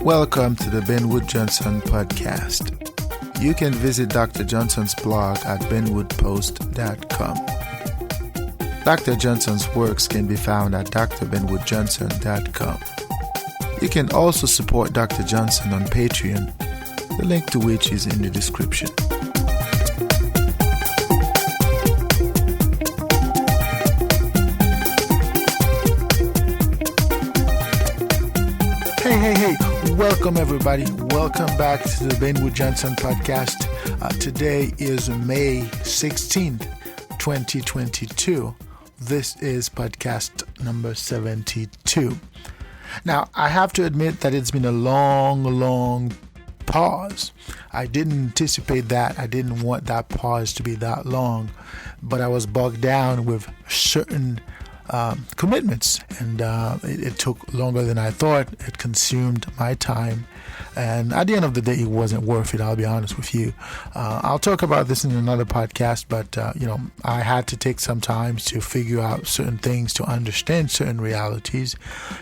Welcome to the Ben Wood Johnson podcast. You can visit Dr. Johnson's blog at benwoodpost.com. Dr. Johnson's works can be found at drbenwoodjohnson.com. You can also support Dr. Johnson on Patreon, the link to which is in the description. Hey, welcome everybody. Welcome back to the Ben Wood Johnson podcast. Today is May 16th, 2022. This is podcast number 72. Now, I have to admit that it's been a long pause. I didn't anticipate that. I didn't want that pause to be that long, but I was bogged down with certain commitments, and it took longer than I thought. It consumed my time, and at the end of the day, it wasn't worth it. I'll be honest with you. I'll talk about this in another podcast, but I had to take some time to figure out certain things, to understand certain realities,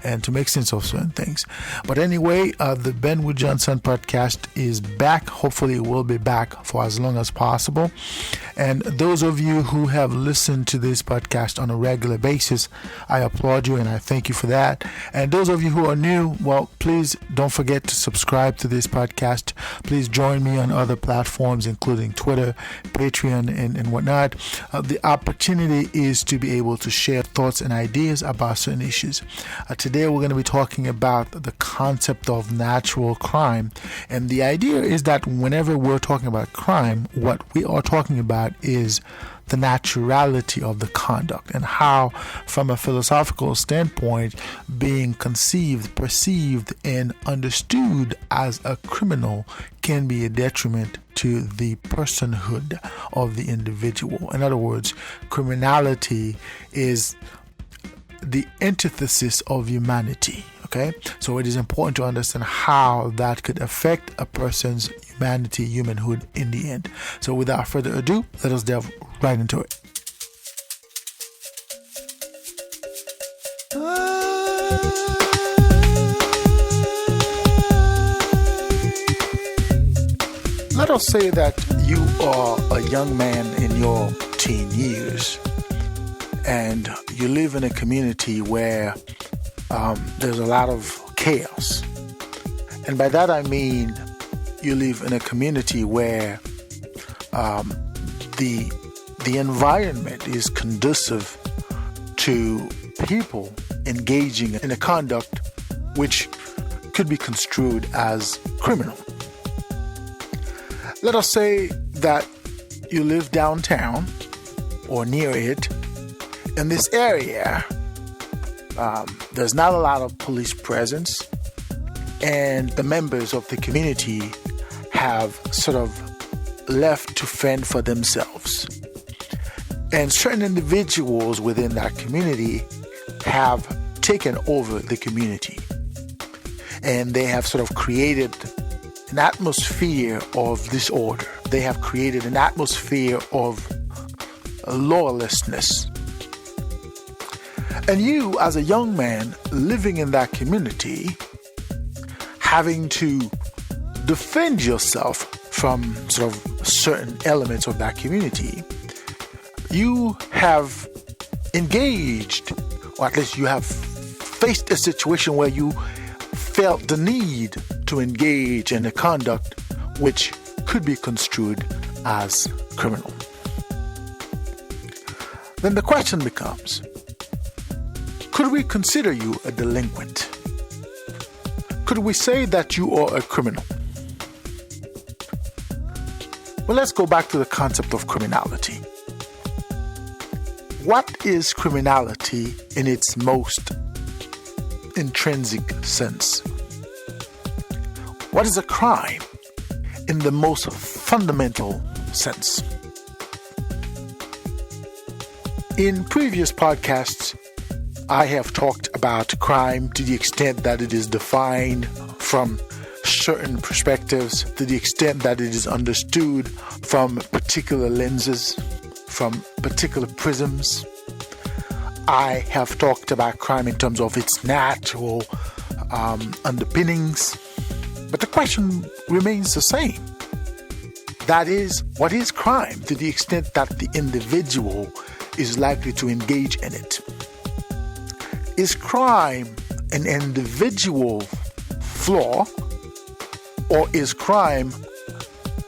and to make sense of certain things. But anyway, the Ben Wood Johnson podcast is back. Hopefully, it will be back for as long as possible. And those of you who have listened to this podcast on a regular basis, I applaud you and I thank you for that. And those of you who are new, well, please don't forget to subscribe to this podcast. Please join me on other platforms, including Twitter, Patreon, and whatnot. The opportunity is to be able to share thoughts and ideas about certain issues. Today, we're going to be talking about the concept of natural crime. And the idea is that whenever we're talking about crime, what we are talking about is the naturality of the conduct, and how, from a philosophical standpoint, being conceived, perceived, and understood as a criminal can be a detriment to the personhood of the individual. In other words, criminality is the antithesis of humanity. Okay, so it is important to understand how that could affect a person's humanity, humanhood in the end. So without further ado, let us delve right into it. Let us say that you are a young man in your teen years, and you live in a community where there's a lot of chaos. And by that I mean you live in a community where the environment is conducive to people engaging in a conduct which could be construed as criminal. Let us say that you live downtown or near it. In this area, there's not a lot of police presence, and the members of the community have sort of left to fend for themselves. And certain individuals within that community have taken over the community, and they have sort of created an atmosphere of disorder. They have created an atmosphere of lawlessness. And you, as a young man living in that community, having to defend yourself from sort of certain elements of that community, you have engaged, or at least you have faced a situation where you felt the need to engage in a conduct which could be construed as criminal. Then the question becomes, could we consider you a delinquent? Could we say that you are a criminal? Well, let's go back to the concept of criminality. What is criminality in its most intrinsic sense? What is a crime in the most fundamental sense? In previous podcasts, I have talked about crime to the extent that it is defined from certain perspectives, to the extent that it is understood from particular lenses, from particular prisms. I have talked about crime in terms of its natural underpinnings, But the question remains the same. That is, what is crime to the extent that the individual is likely to engage in it? Is crime an individual flaw, or is crime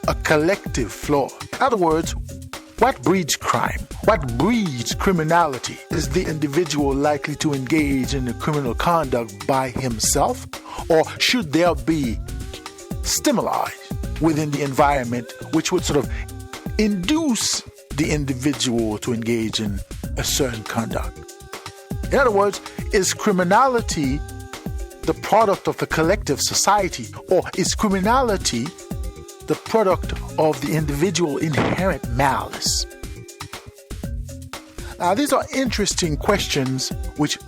a collective flaw? In other words, what breeds crime? What breeds criminality? Is the individual likely to engage in the criminal conduct by himself, or should there be stimuli within the environment which would sort of induce the individual to engage in a certain conduct? In other words, is criminality the product of the collective society, or is criminality the product of the individual inherent malice? Now, these are interesting questions which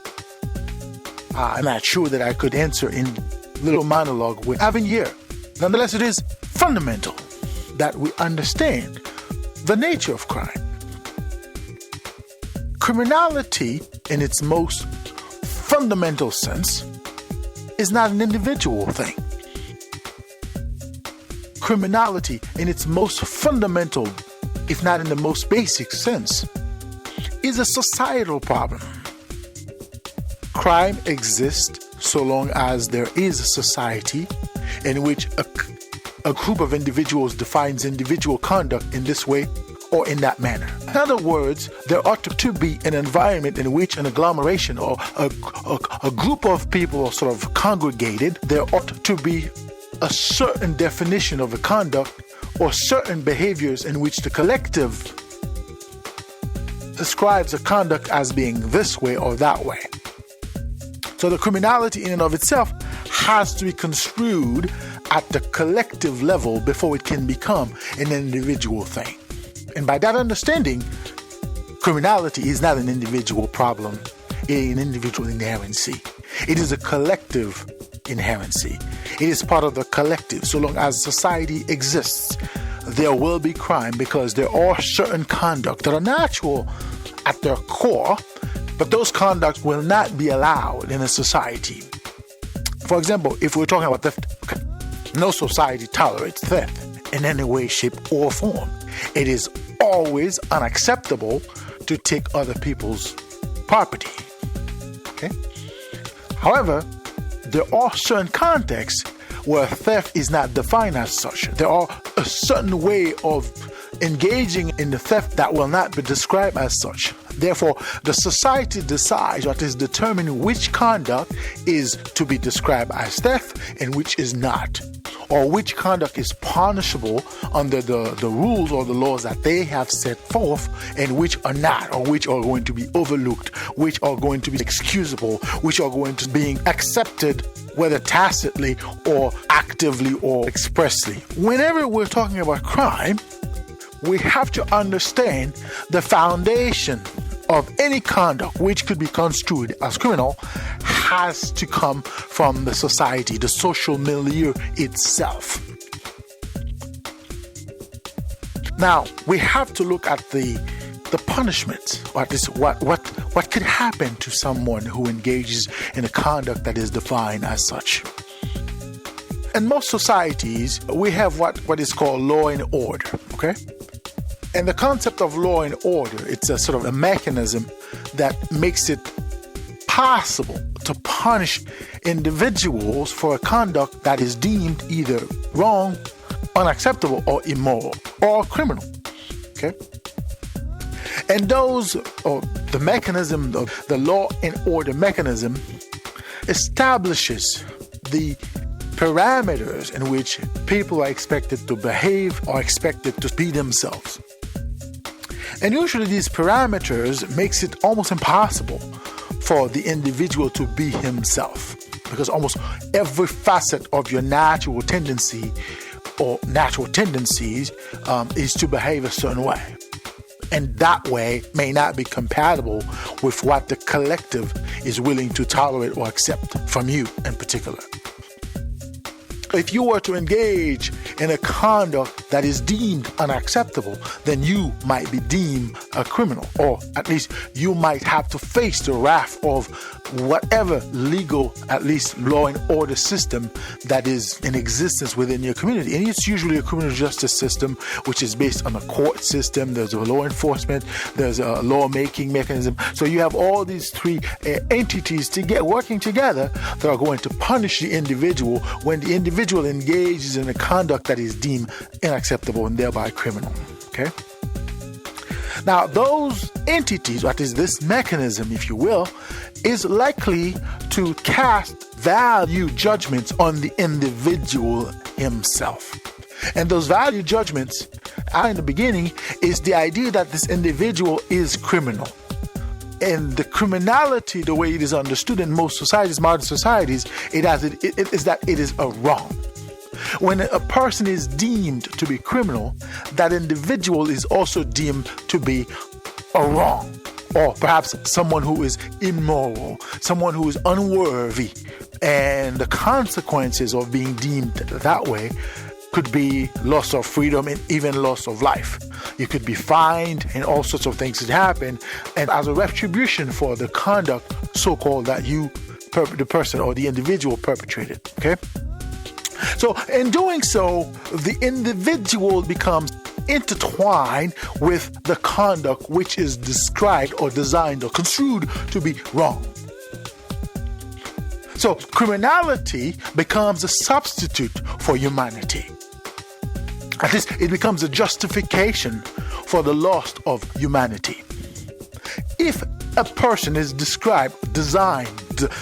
I'm not sure that I could answer in little monologue we're having here. Nonetheless, it is fundamental that we understand the nature of crime. Criminality, in its most fundamental sense, is not an individual thing. Criminality, in its most fundamental, if not in the most basic sense, is a societal problem. Crime exists so long as there is a society in which a group of individuals defines individual conduct in this way or in that manner. In other words, there ought to be an environment in which an agglomeration or a group of people are sort of congregated. There ought to be a certain definition of a conduct or certain behaviors in which the collective describes a conduct as being this way or that way. So the criminality in and of itself has to be construed at the collective level before it can become an individual thing. And by that understanding, criminality is not an individual problem, an individual inherency. It is a collective inherency. It is part of the collective. So long as society exists, there will be crime because there are certain conduct that are natural at their core, but those conducts will not be allowed in a society. For example, if we're talking about theft, no society tolerates theft in any way, shape, or form. It is always unacceptable to take other people's property. Okay? However, there are certain contexts where theft is not defined as such. There are a certain way of engaging in the theft that will not be described as such. Therefore, the society decides what is determining which conduct is to be described as theft and which is not, or which conduct is punishable under the rules or the laws that they have set forth and which are not, or which are going to be overlooked, which are going to be excusable, which are going to be accepted whether tacitly or actively or expressly. Whenever we're talking about crime, we have to understand the foundation of any conduct which could be construed as criminal has to come from the society, the social milieu itself. Now, we have to look at the punishment, or at least what could happen to someone who engages in a conduct that is defined as such. In most societies, we have what is called law and order, okay? And the concept of law and order, it's a sort of a mechanism that makes it possible to punish individuals for a conduct that is deemed either wrong, unacceptable, or immoral, or criminal. Okay? And the mechanism of the law and order mechanism establishes the parameters in which people are expected to behave or expected to be themselves. And usually these parameters makes it almost impossible for the individual to be himself, because almost every facet of your natural tendency or natural tendencies is to behave a certain way. And that way may not be compatible with what the collective is willing to tolerate or accept from you in particular. If you were to engage in a conduct that is deemed unacceptable, then you might be deemed a criminal, or at least you might have to face the wrath of whatever legal, at least law and order system that is in existence within your community. And it's usually a criminal justice system, which is based on a court system. There's a law enforcement, there's a lawmaking mechanism. So you have all these three entities working together that are going to punish the individual when the individual engages in a conduct that is deemed unacceptable and thereby criminal. Okay? Now, those entities, that is this mechanism, if you will, is likely to cast value judgments on the individual himself. And those value judgments, in the beginning, is the idea that this individual is criminal. And the criminality, the way it is understood in most societies, modern societies, it is that it is a wrong. When a person is deemed to be criminal, that individual is also deemed to be a wrong, or perhaps someone who is immoral, someone who is unworthy. And the consequences of being deemed that way could be loss of freedom and even loss of life. You could be fined and all sorts of things could happen, and as a retribution for the conduct, so-called, that the person or the individual perpetrated. Okay? So in doing so, the individual becomes intertwined with the conduct which is described or designed or construed to be wrong. So criminality becomes a substitute for humanity. At least it becomes a justification for the loss of humanity. If a person is described, designed,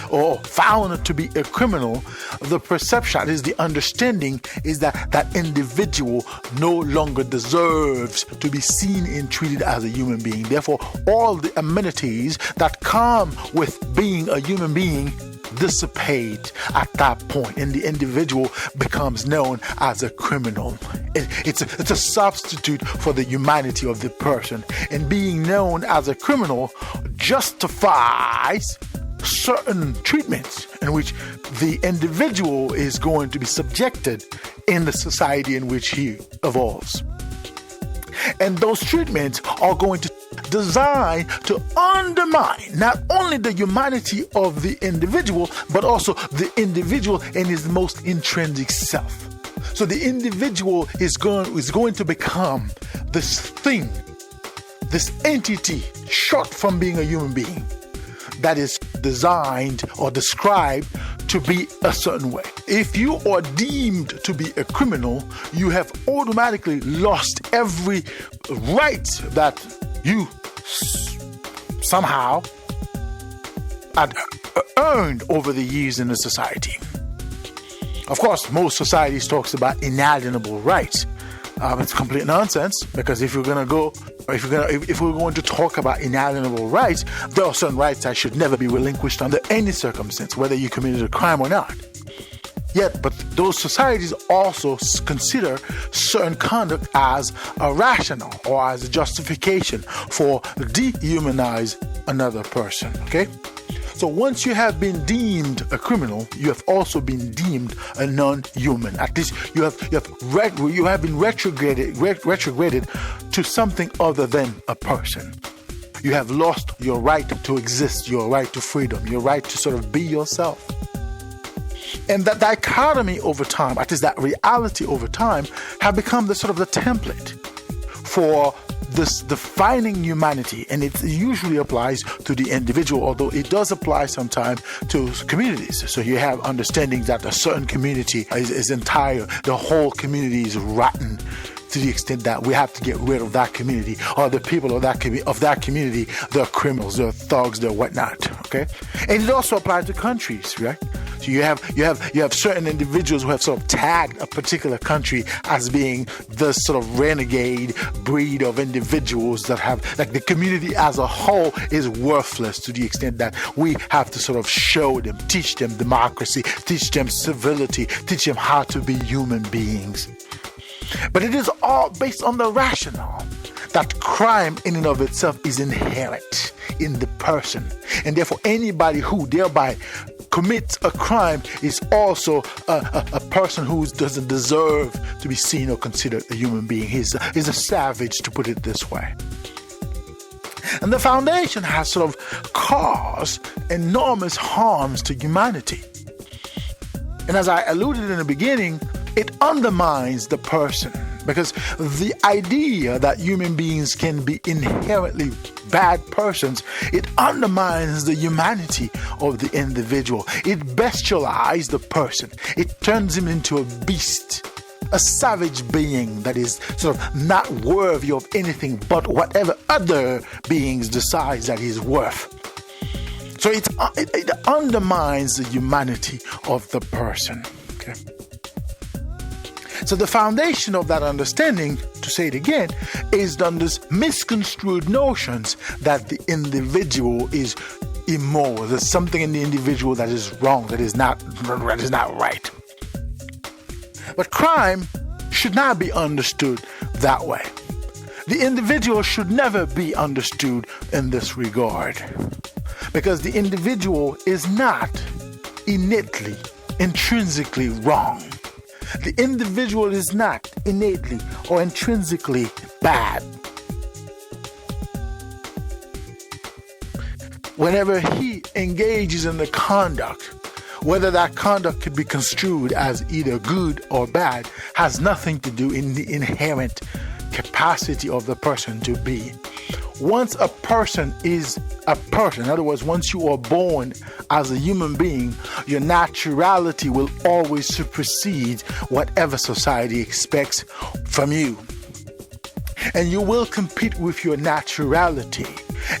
or found to be a criminal, the perception is, the understanding is that that individual no longer deserves to be seen and treated as a human being. Therefore, all the amenities that come with being a human being dissipate at that point, and the individual becomes known as a criminal. It's a substitute for the humanity of the person, and being known as a criminal justifies certain treatments in which the individual is going to be subjected in the society in which he evolves. And those treatments are going to design to undermine not only the humanity of the individual, but also the individual in his most intrinsic self. So the individual is going to become this thing, this entity, short from being a human being, that is designed or described to be a certain way. If you are deemed to be a criminal, you have automatically lost every right that you somehow had earned over the years in the society. Of course, most societies talks about inalienable rights. It's complete nonsense, because if we're going to talk about inalienable rights, there are certain rights that should never be relinquished under any circumstance, whether you committed a crime or not. Yet, but those societies also consider certain conduct as a rational or as a justification for dehumanize another person. Okay? So once you have been deemed a criminal, you have also been deemed a non-human. At least you have been retrograded to something other than a person. You have lost your right to exist, your right to freedom, your right to sort of be yourself. And that dichotomy over time, at least that reality over time, have become the sort of the template for this defining humanity, and it usually applies to the individual, although it does apply sometimes to communities. So you have understanding that a certain community is entire, the whole community is rotten, to the extent that we have to get rid of that community, or the people of that community, they're criminals, they're thugs, they're whatnot. Okay, and it also applies to countries, right? So you have certain individuals who have sort of tagged a particular country as being the sort of renegade breed of individuals that have, like, the community as a whole is worthless, to the extent that we have to sort of show them, teach them democracy, teach them civility, teach them how to be human beings. But it is all based on the rationale that crime in and of itself is inherent in the person, and therefore anybody who thereby commits a crime is also a person who doesn't deserve to be seen or considered a human being. He's a savage, to put it this way. And the foundation has sort of caused enormous harms to humanity. And as I alluded in the beginning, it undermines the person, because the idea that human beings can be inherently bad persons, it undermines the humanity of the individual. It bestializes the person. It turns him into a beast, a savage being that is sort of not worthy of anything but whatever other beings decide that he's worth. So it undermines the humanity of the person. Okay. So the foundation of that understanding, to say it again, is on this misconstrued notions that the individual is immoral. There's something in the individual that is wrong, that is not right. But crime should not be understood that way. The individual should never be understood in this regard, because the individual is not innately, intrinsically wrong. The individual is not innately or intrinsically bad. Whenever he engages in the conduct, whether that conduct could be construed as either good or bad, has nothing to do in the inherent capacity of the person to be. Once a person is a person, in other words, once you are born as a human being, your naturality will always supersede whatever society expects from you. And you will compete with your naturality.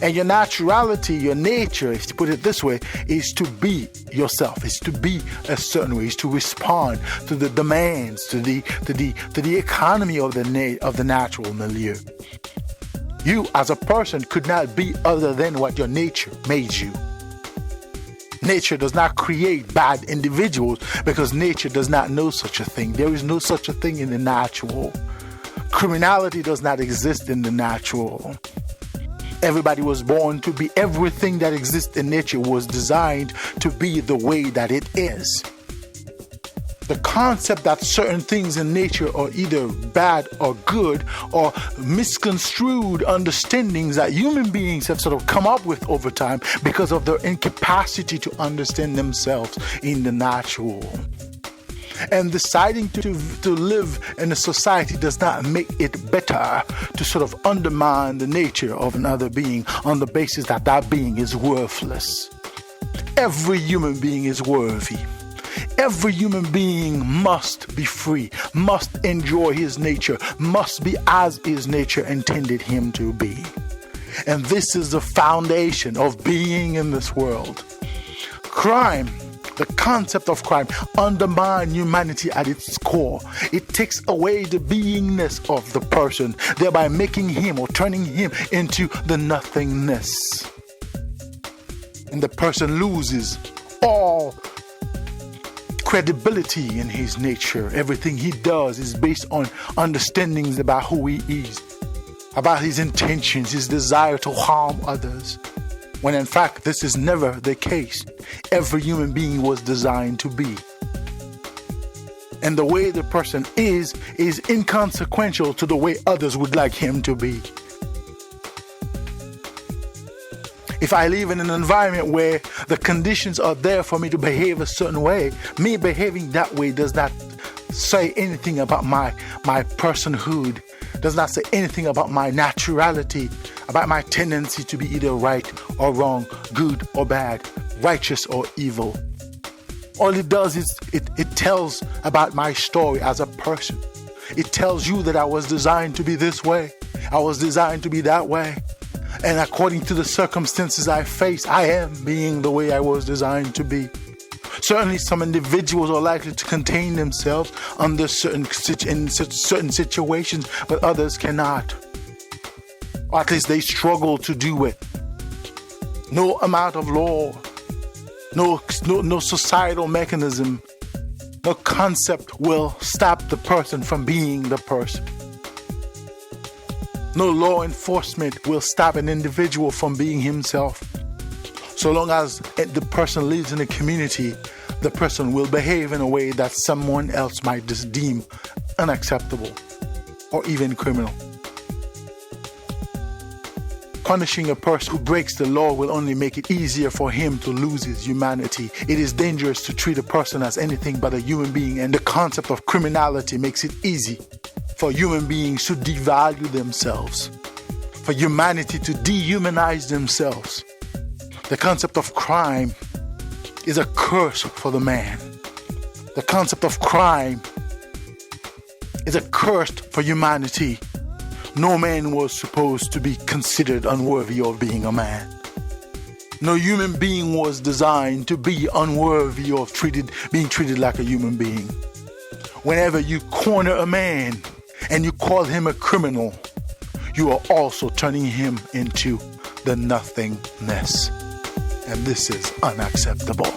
And your naturality, your nature, if you put it this way, is to be yourself, is to be a certain way, is to respond to the demands, to the economy of the natural milieu. You as a person could not be other than what your nature made you. Nature does not create bad individuals, because nature does not know such a thing. There is no such a thing in the natural. Criminality does not exist in the natural. Everybody was born to be. Everything that exists in nature was designed to be the way that it is. The concept that certain things in nature are either bad or good, or misconstrued understandings that human beings have sort of come up with over time because of their incapacity to understand themselves in the natural. And deciding to live in a society does not make it better to sort of undermine the nature of another being on the basis that that being is worthless. Every human being is worthy. Every human being must be free, must enjoy his nature, must be as his nature intended him to be. And this is the foundation of being in this world. Crime, the concept of crime, undermines humanity at its core. It takes away the beingness of the person, thereby making him or turning him into the nothingness. And the person loses all credibility in his nature. Everything he does is based on understandings about who he is, about his intentions, his desire to harm others, when in fact this is never the case. Every human being was designed to be. And the way the person is inconsequential to the way others would like him to be. If I live in an environment where the conditions are there for me to behave a certain way, me behaving that way does not say anything about my personhood, does not say anything about my naturality, about my tendency to be either right or wrong, good or bad, righteous or evil. All it does is it tells about my story as a person. It tells you that I was designed to be this way, I was designed to be that way. And according to the circumstances I face, I am being the way I was designed to be. Certainly some individuals are likely to contain themselves under certain situations, but others cannot. Or at least they struggle to do it. No amount of law, no societal mechanism, no concept will stop the person from being the person. No law enforcement will stop an individual from being himself. So long as the person lives in a community, the person will behave in a way that someone else might just deem unacceptable or even criminal. Punishing a person who breaks the law will only make it easier for him to lose his humanity. It is dangerous to treat a person as anything but a human being, and the concept of criminality makes it easy for human beings to devalue themselves, for humanity to dehumanize themselves. The concept of crime is a curse for the man. The concept of crime is a curse for humanity. No man was supposed to be considered unworthy of being a man. No human being was designed to be unworthy of being treated like a human being. Whenever you corner a man and you call him a criminal, you are also turning him into the nothingness. And this is unacceptable.